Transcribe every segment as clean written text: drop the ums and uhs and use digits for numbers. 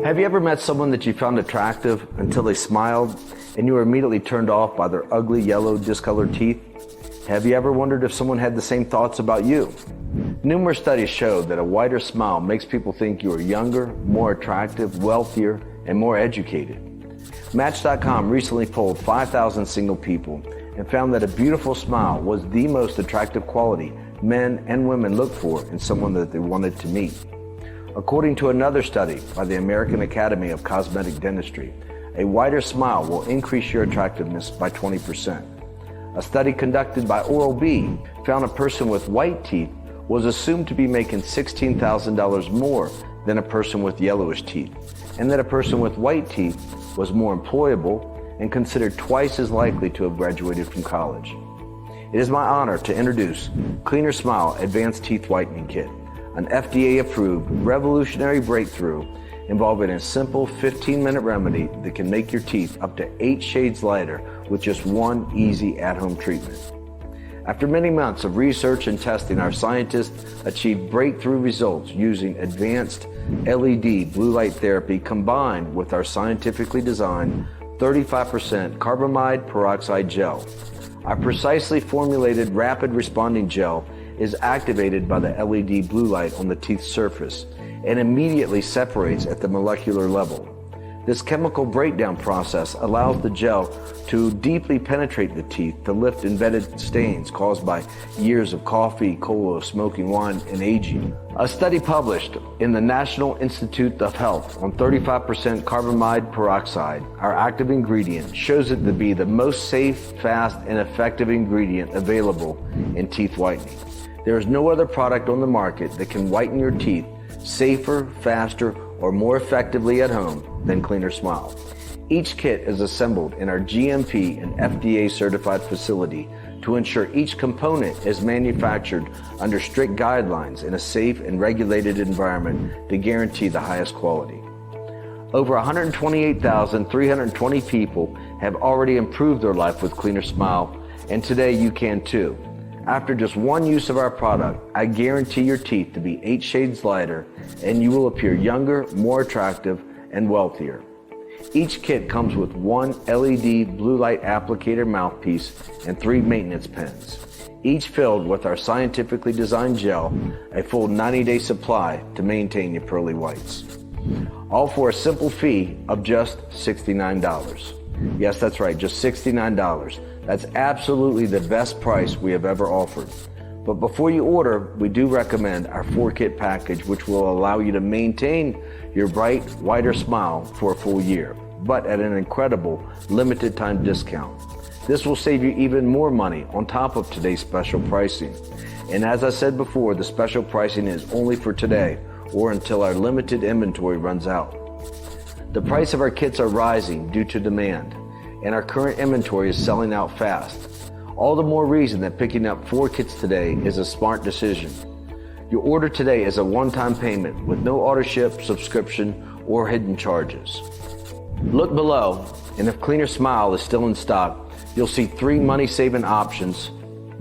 Have you ever met someone that you found attractive until they smiled and you were immediately turned off by their ugly, yellow, discolored teeth? Have you ever wondered if someone had the same thoughts about you? Numerous studies show that a wider smile makes people think you are younger, more attractive, wealthier, and more educated. Match.com recently polled 5,000 single people and found that a beautiful smile was the most attractive quality men and women look for in someone that they wanted to meet. According to another study by the American Academy of Cosmetic Dentistry, a wider smile will increase your attractiveness by 20%. A study conducted by Oral-B found a person with white teeth was assumed to be making $16,000 more than a person with yellowish teeth, and that a person with white teeth was more employable and considered twice as likely to have graduated from college. It is my honor to introduce Cleaner Smile Advanced Teeth Whitening Kit, an FDA-approved revolutionary breakthrough involving a simple 15-minute remedy that can make your teeth up to 8 shades lighter with just one easy at-home treatment. After many months of research and testing, our scientists achieved breakthrough results using advanced LED blue light therapy combined with our scientifically designed 35% carbamide peroxide gel. Our precisely formulated rapid responding gel is activated by the LED blue light on the teeth's surface and immediately separates at the molecular level. This chemical breakdown process allows the gel to deeply penetrate the teeth to lift embedded stains caused by years of coffee, cola, smoking wine, and aging. A study published in the National Institute of Health on 35% carbamide peroxide, our active ingredient, shows it to be the most safe, fast, and effective ingredient available in teeth whitening. There is no other product on the market that can whiten your teeth safer, faster, or more effectively at home than Cleaner Smile. Each kit is assembled in our GMP and FDA certified facility to ensure each component is manufactured under strict guidelines in a safe and regulated environment to guarantee the highest quality. Over 128,320 people have already improved their life with Cleaner Smile, and today you can too. After just one use of our product, I guarantee your teeth to be 8 shades lighter and you will appear younger, more attractive, and wealthier. Each kit comes with one LED blue light applicator mouthpiece and 3 maintenance pens, each filled with our scientifically designed gel, a full 90-day supply to maintain your pearly whites. All for a simple fee of just $69. Yes, that's right, just $69. That's absolutely the best price we have ever offered. But before you order, we do recommend our 4-kit package, which will allow you to maintain your bright, whiter smile for a full year, but at an incredible limited time discount. This will save you even more money on top of today's special pricing. And as I said before, the special pricing is only for today or until our limited inventory runs out. The price of our kits are rising due to demand, and our current inventory is selling out fast. All the more reason that picking up 4 kits today is a smart decision. Your order today is a one-time payment with no auto ship, subscription, or hidden charges. Look below, and if Cleaner Smile is still in stock, you'll see 3 money-saving options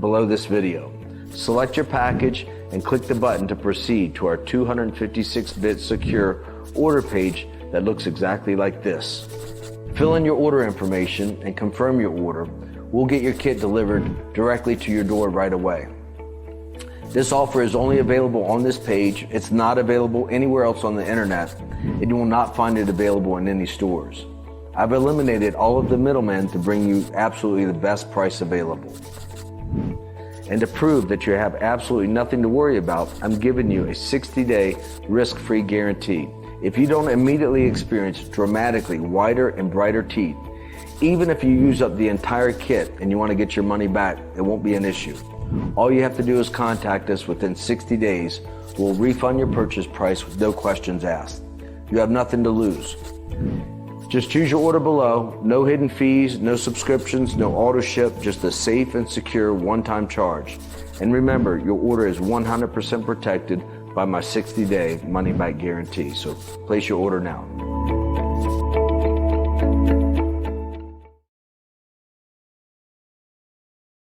below this video. Select your package and click the button to proceed to our 256-bit secure order page that looks exactly like this. Fill in your order information and confirm your order. We'll get your kit delivered directly to your door right away. This offer is only available on this page. It's not available anywhere else on the internet, and you will not find it available in any stores. I've eliminated all of the middlemen to bring you absolutely the best price available. And to prove that you have absolutely nothing to worry about, I'm giving you a 60-day risk-free guarantee. If you don't immediately experience dramatically whiter and brighter teeth, even if you use up the entire kit and you want to get your money back, it won't be an issue. All you have to do is contact us within 60 days. We'll refund your purchase price with no questions asked. You have nothing to lose. Just choose your order below. No hidden fees, no subscriptions, no auto ship, just a safe and secure one-time charge. And remember, your order is 100% protected by my 60-day money-back guarantee. So place your order now.